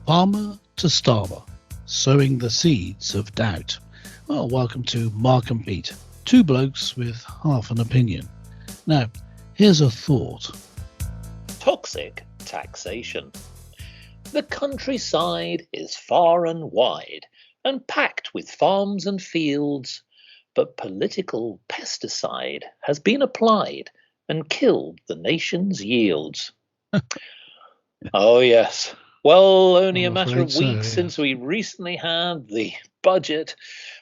Farmer to Starmer, sowing the seeds of doubt. Well, welcome to Mark and Pete, two blokes with half an opinion. Now, here's a thought. Toxic taxation. The countryside is far and wide and packed with farms and fields, but political pesticide has been applied and killed the nation's yields. Oh, yes. Well, only a matter of weeks since we recently had the budget.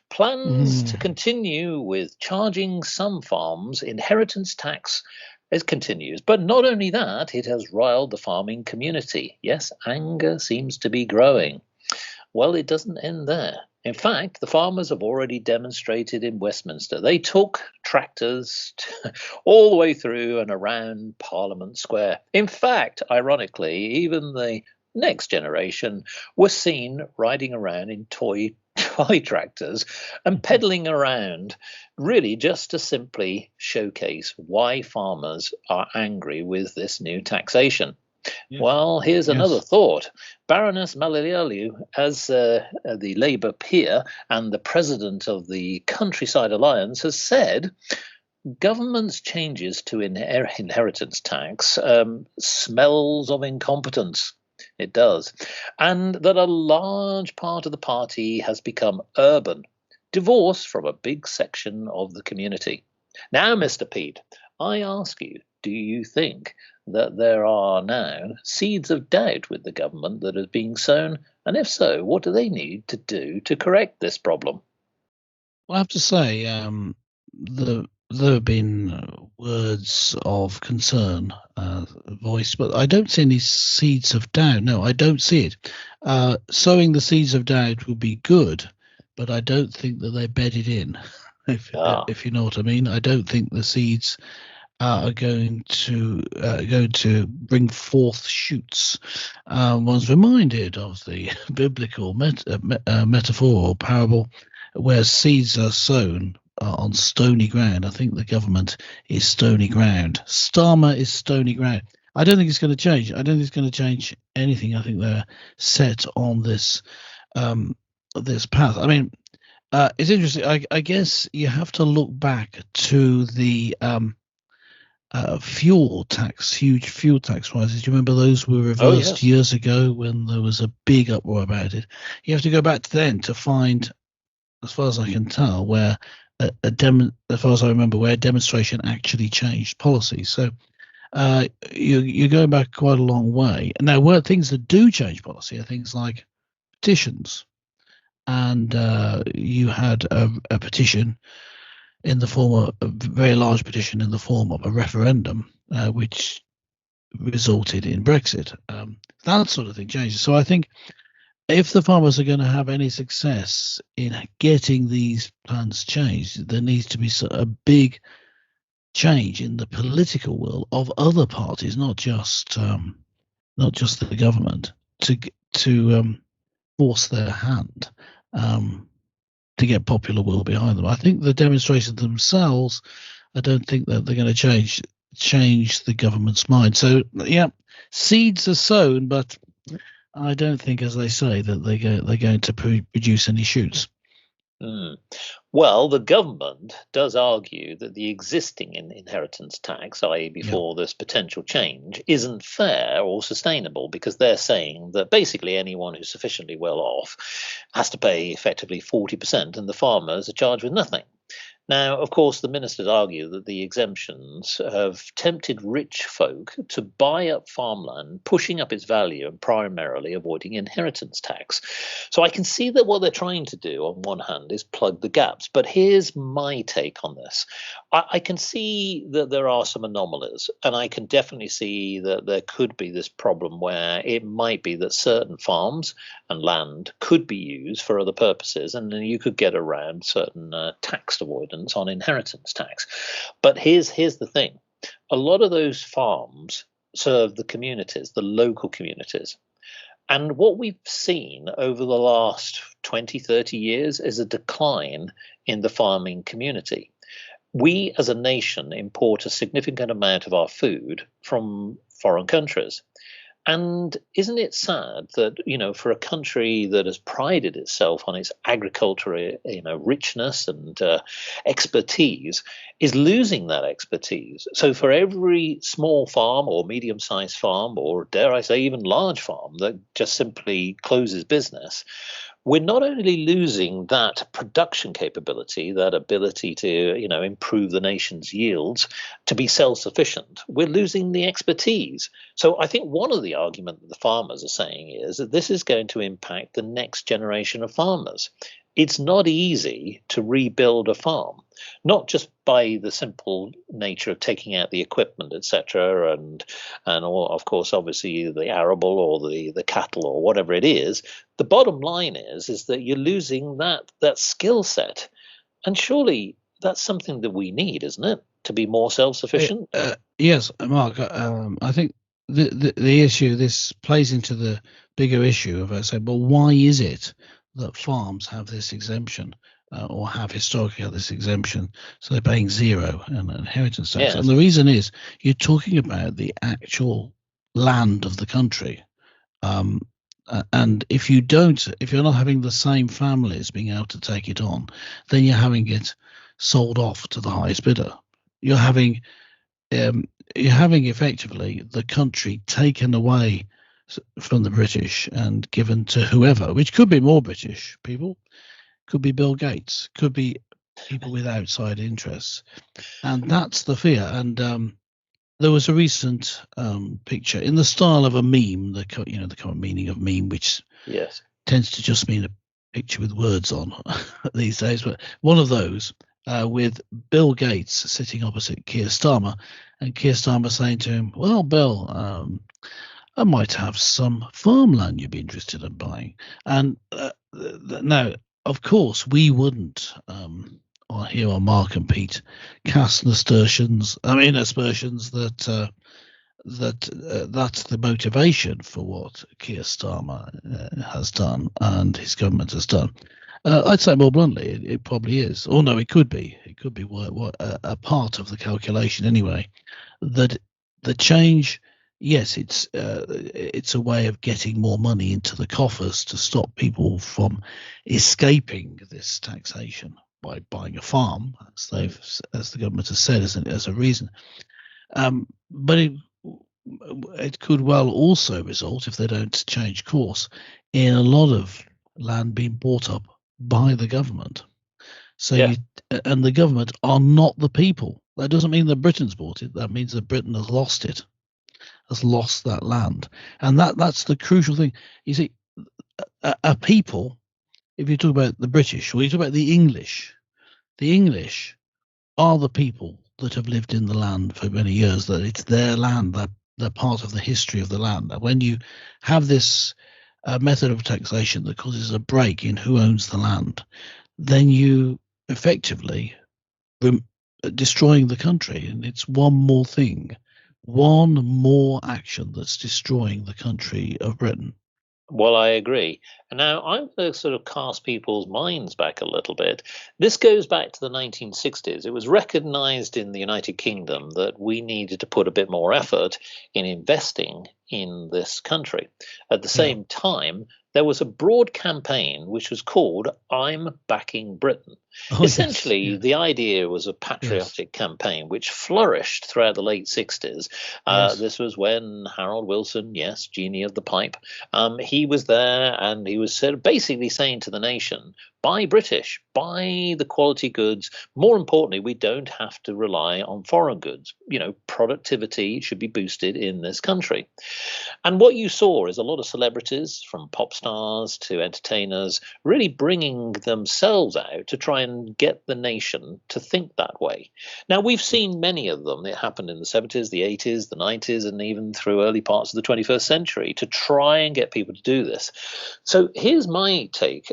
Plans to continue with charging some farms inheritance tax as continues. But not only that, it has riled the farming community. Yes, anger seems to be growing. Well, it doesn't end there. In fact, the farmers have already demonstrated in Westminster. They took tractors all the way through and around Parliament Square. In fact, ironically, even the next generation were seen riding around in toy tractors and pedaling around, really just to simply showcase why farmers are angry with this new taxation. Yes. Well, here's another thought. Baroness Malalialu, as the Labour peer and the president of the Countryside Alliance, has said government's changes to inheritance tax smells of incompetence. It does. And that a large part of the party has become urban, divorced from a big section of the community. Now, Mr. Pete, I ask you, do you think that there are now seeds of doubt with the government that is being sown? And if so, what do they need to do to correct this problem? Well, I have to say, there have been words of concern voiced, but I don't see any seeds of doubt. No, I don't see it. Sowing the seeds of doubt would be good, but I don't think that they're bedded in, if you know what I mean. I don't think the seeds are going to bring forth shoots. One's reminded of the biblical metaphor or parable where seeds are sown on stony ground. I think the government is stony ground. Starmer is stony ground. I don't think it's going to change. I don't think it's going to change anything. I think they're set on this this path. I mean, it's interesting. I guess you have to look back to the fuel tax, huge fuel tax rises. Do you remember those were reversed years ago when there was a big uproar about it? You have to go back to then to find, as far as I can tell, where as far as I remember, where a demonstration actually changed policy. So you're going back quite a long way. And now, where things that do change policy are things like petitions. And you had a petition in the form of a very large petition in the form of a referendum, which resulted in Brexit. That sort of thing changes. So I think if the farmers are going to have any success in getting these plans changed, there needs to be a big change in the political will of other parties, not just the government, to force their hand to get popular will behind them. I think the demonstrations themselves, I don't think that they're going to change the government's mind. So yeah, seeds are sown, but I don't think, as they say, that they're going to produce any shoots. Well, the government does argue that the existing inheritance tax, i.e. before this potential change, isn't fair or sustainable, because they're saying that basically anyone who's sufficiently well off has to pay effectively 40% and the farmers are charged with nothing. Now, of course, the ministers argue that the exemptions have tempted rich folk to buy up farmland, pushing up its value and primarily avoiding inheritance tax. So I can see that what they're trying to do, on one hand, is plug the gaps. But here's my take on this. I can see that there are some anomalies, and I can definitely see that there could be this problem where it might be that certain farms and land could be used for other purposes, and then you could get around certain tax avoidance on inheritance tax. But here's the thing. A lot of those farms serve the communities, the local communities. And what we've seen over the last 20, 30 years is a decline in the farming community. We as a nation import a significant amount of our food from foreign countries. And isn't it sad that, for a country that has prided itself on its agricultural, richness and expertise, is losing that expertise? So for every small farm or medium-sized farm, or dare I say even large farm, that just simply closes business, we're not only losing that production capability, that ability to, improve the nation's yields, to be self-sufficient, we're losing the expertise. So I think one of the arguments that the farmers are saying is that this is going to impact the next generation of farmers. It's not easy to rebuild a farm, not just by the simple nature of taking out the equipment, etc., and all, of course, obviously the arable or the cattle or whatever it is. The bottom line is that you're losing that skill set, and surely that's something that we need, isn't it, to be more self-sufficient? Yes, Mark. I think the issue, this plays into the bigger issue of, I say, well, why is it that farms have this exemption, or have historically had this exemption? So they're paying zero and inheritance tax. Yes. And the reason is you're talking about the actual land of the country. And if you're not having the same families being able to take it on, then you're having it sold off to the highest bidder. You're having effectively the country taken away from the British and given to whoever, which could be more British people, could be Bill Gates, could be people with outside interests, and that's the fear. And there was a recent picture in the style of a meme, the common meaning of meme, which tends to just mean a picture with words on these days, but one of those with Bill Gates sitting opposite Keir Starmer, and Keir Starmer saying to him, "Well, Bill, I might have some farmland you'd be interested in buying." And now, of course, we wouldn't, here on Mark and Pete, cast aspersions that that's the motivation for what Keir Starmer has done and his government has done. I'd say more bluntly, it probably is. Or no, it could be. It could be a part of the calculation anyway. That the change, yes, it's a way of getting more money into the coffers to stop people from escaping this taxation by buying a farm, as the government has said, as a reason. But it could well also result, if they don't change course, in a lot of land being bought up by the government. So and the government are not the people. That doesn't mean that Britain's bought it. That means that Britain has lost it, has lost that land. And that's the crucial thing. You see, a people, if you talk about the British or you talk about the English are the people that have lived in the land for many years, that it's their land, that they're part of the history of the land. And when you have this method of taxation that causes a break in who owns the land, then you effectively destroying the country. And it's one more thing, one more action that's destroying the country of Britain. Well, I agree. And now I'm going to sort of cast people's minds back a little bit. This goes back to the 1960s. It was recognized in the United Kingdom that we needed to put a bit more effort in investing in this country. At the same time, there was a broad campaign which was called I'm Backing Britain. Essentially, the idea was a patriotic campaign which flourished throughout the late 60s. This was when Harold Wilson, genie of the pipe, he was there, and he was basically saying to the nation, buy British, buy the quality goods. More importantly, we don't have to rely on foreign goods. Productivity should be boosted in this country. And what you saw is a lot of celebrities, from pop stars to entertainers, really bringing themselves out to try and get the nation to think that way. Now, we've seen many of them. It happened in the 70s, the 80s, the 90s, and even through early parts of the 21st century to try and get people to do this. So here's my take,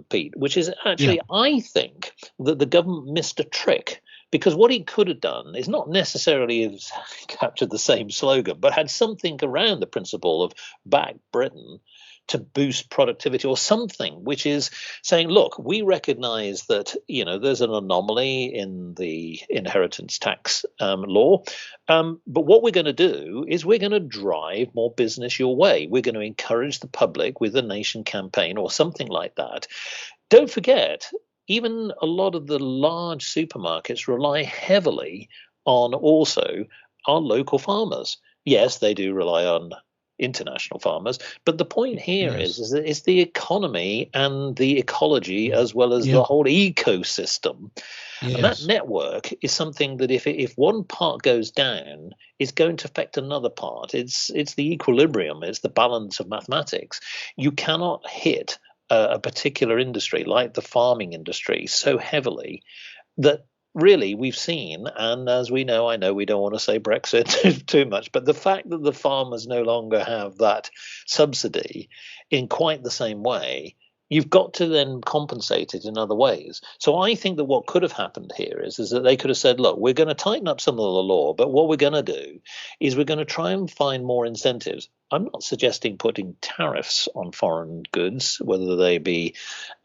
Pete, which is actually, I think that the government missed a trick. Because what he could have done is not necessarily have captured the same slogan, but had something around the principle of back Britain to boost productivity or something, which is saying, look, we recognize that, there's an anomaly in the inheritance tax law. But what we're going to do is we're going to drive more business your way. We're going to encourage the public with a nation campaign or something like that. Don't forget, even a lot of the large supermarkets rely heavily on also our local farmers. Yes, they do rely on international farmers, but the point here is that it's the economy and the ecology as well as the whole ecosystem. And that network is something that if one part goes down, it's going to affect another part. It's the equilibrium, it's the balance of mathematics. You cannot hit a particular industry like the farming industry so heavily that really we've seen, and as we know, I know we don't want to say Brexit too much, but the fact that the farmers no longer have that subsidy in quite the same way, you've got to then compensate it in other ways. So I think that what could have happened here is that they could have said, look, we're going to tighten up some of the law, but what we're going to do is we're going to try and find more incentives. I'm not suggesting putting tariffs on foreign goods, whether they be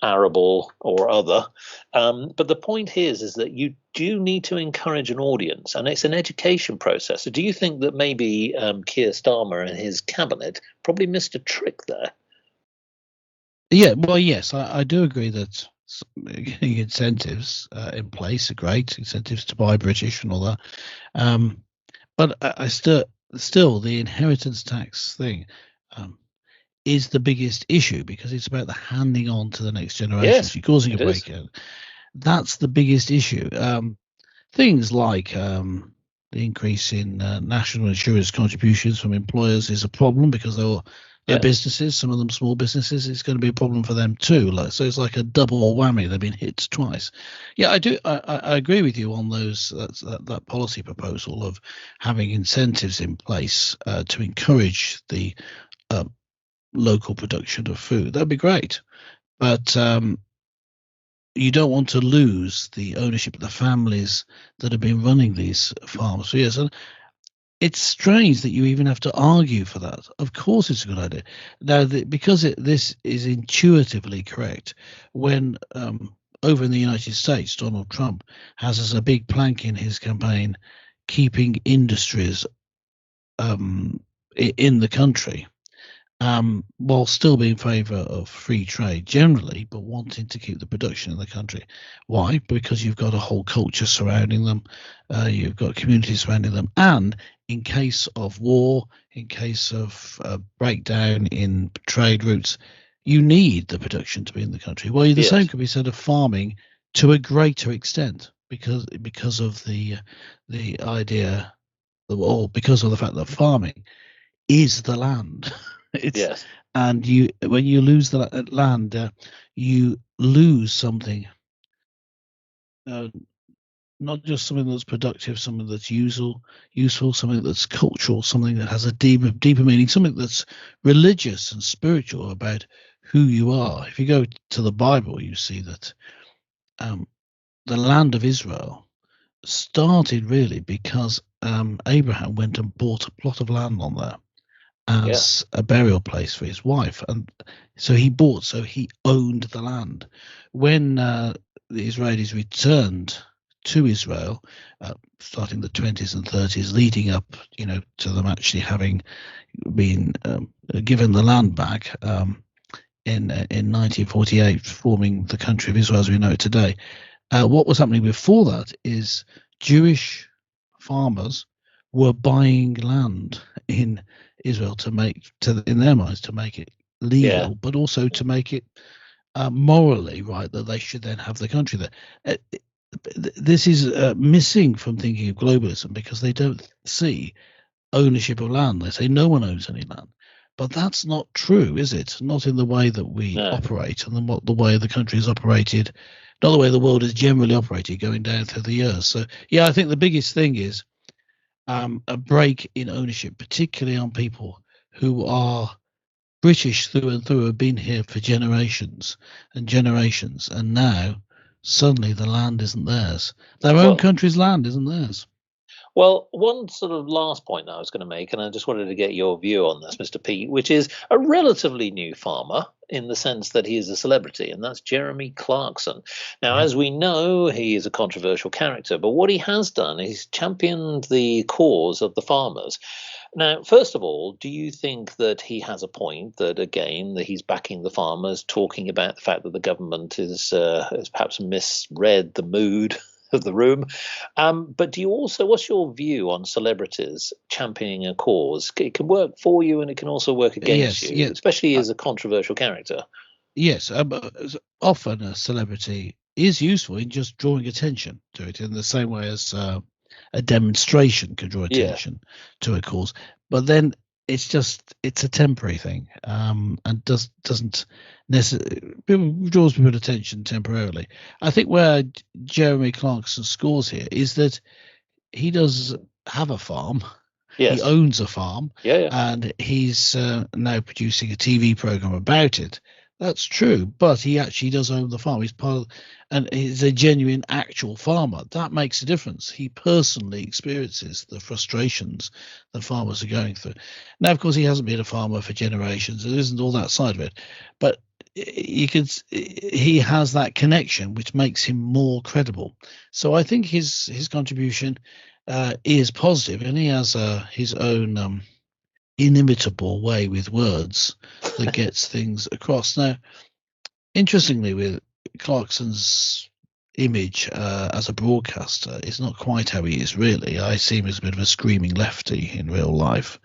arable or other. But the point here is that you do need to encourage an audience, and it's an education process. So do you think that maybe Keir Starmer and his cabinet probably missed a trick there? Yeah, well, yes, I do agree that incentives in place are great, incentives to buy British and all that. But I still the inheritance tax thing is the biggest issue because it's about the handing on to the next generation. Yes, you're causing a breakout. That's the biggest issue. Things like the increase in national insurance contributions from employers is a problem because they're businesses, some of them small businesses. It's going to be a problem for them too. So it's like a double whammy. They've been hit twice. Yeah, I do. I agree with you on those that policy proposal of having incentives in place to encourage the local production of food. That'd be great, but you don't want to lose the ownership of the families that have been running these farms for years. And it's strange that you even have to argue for that. Of course, it's a good idea. Now, because this is intuitively correct, when over in the United States, Donald Trump has as a big plank in his campaign, keeping industries in the country, while still being in favour of free trade generally, but wanting to keep the production in the country. Why? Because you've got a whole culture surrounding them, you've got communities surrounding them, and in case of war, in case of breakdown in trade routes, you need the production to be in the country. Well, the same could be said of farming to a greater extent because of the idea, or because of the fact that farming is the land. And when you lose the land, you lose something. Not just something that's productive, something that's useful, something that's cultural, something that has a deeper meaning, something that's religious and spiritual about who you are. If you go to the Bible, you see that the land of Israel started really because Abraham went and bought a plot of land on there as a burial place for his wife, and so he owned the land. When the Israelis returned to Israel, starting the 20s and 30s, leading up, to them actually having been given the land back in 1948, forming the country of Israel as we know it today. What was happening before that is Jewish farmers were buying land in Israel in their minds, to make it legal, but also to make it morally right that they should then have the country there. This is missing from thinking of globalism because they don't see ownership of land. They say no one owns any land. But that's not true, is it? Not in the way that we operate, and the way the country is operated, not the way the world is generally operated going down through the years. So, I think the biggest thing is a break in ownership, particularly on people who are British through and through, have been here for generations and generations, and now suddenly the land isn't theirs. Their own country's land isn't theirs. Well, one sort of last point I was going to make, and I just wanted to get your view on this, Mr. Pete, which is a relatively new farmer in the sense that he is a celebrity, and that's Jeremy Clarkson. Now, as we know, he is a controversial character, but what he has done is championed the cause of the farmers. Now, first of all, do you think that he has a point that, again, that he's backing the farmers, talking about the fact that the government has perhaps misread the mood of the room? But do you also, what's your view on celebrities championing a cause? It can work for you and it can also work against you, especially as a controversial character. Yes, often a celebrity is useful in just drawing attention to it in the same way as a demonstration can draw attention to a cause. But then it's a temporary thing, and doesn't necessarily draws people's attention temporarily. I think where Jeremy Clarkson scores here is that he does have a farm. Yes. He owns a farm, and he's now producing a TV program about it. That's true, but he actually does own the farm. He's part of, and he's a genuine, actual farmer. That makes a difference. He personally experiences the frustrations that farmers are going through. Now, of course, he hasn't been a farmer for generations. There isn't all that side of it, but he has that connection, which makes him more credible. So I think his contribution is positive, and he has his own inimitable way with words that gets things across. Now, interestingly, with Clarkson's image as a broadcaster is not quite how he is really. I see him as a bit of a screaming lefty in real life.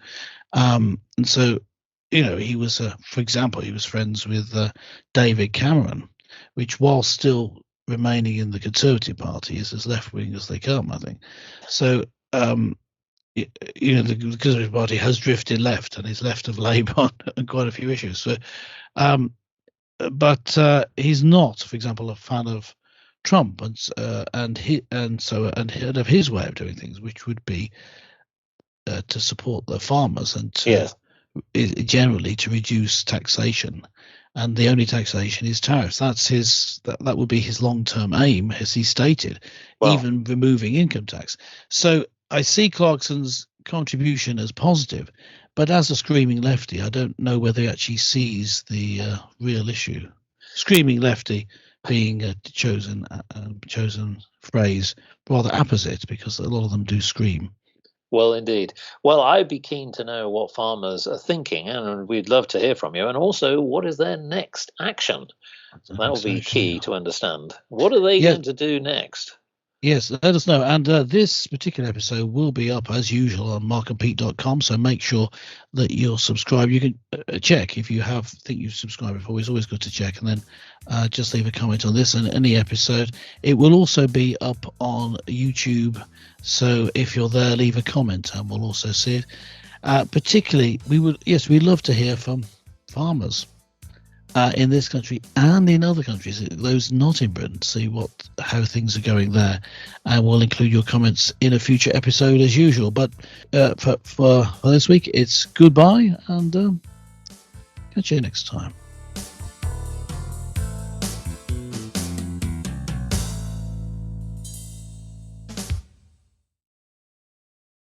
And so, he was, for example, he was friends with David Cameron, which, while still remaining in the Conservative Party, is as left-wing as they come, I think. So, the Conservative Party has drifted left and is left of Labour on quite a few issues. So, but he's not, for example, a fan of Trump and of his way of doing things, which would be to support the farmers and generally to reduce taxation. And the only taxation is tariffs. That would be his long-term aim, as he stated, even removing income tax. So I see Clarkson's contribution as positive, but as a screaming lefty, I don't know whether he actually sees the real issue. Screaming lefty being a chosen phrase, rather apposite, because a lot of them do scream. Well, indeed. Well, I'd be keen to know what farmers are thinking, and we'd love to hear from you. And also, what is their next action? That will be key to understand. What are they going to do next? Yes, let us know. And this particular episode will be up as usual on markandpete.com. So make sure that you're subscribed. You can check if you think you've subscribed before. It's always good to check. And then just leave a comment on this and any episode. It will also be up on YouTube. So if you're there, leave a comment and we'll also see it. Particularly, we'd love to hear from farmers in this country and in other countries, those not in Britain, see how things are going there, and we'll include your comments in a future episode as usual. But for this week, it's goodbye, and catch you next time.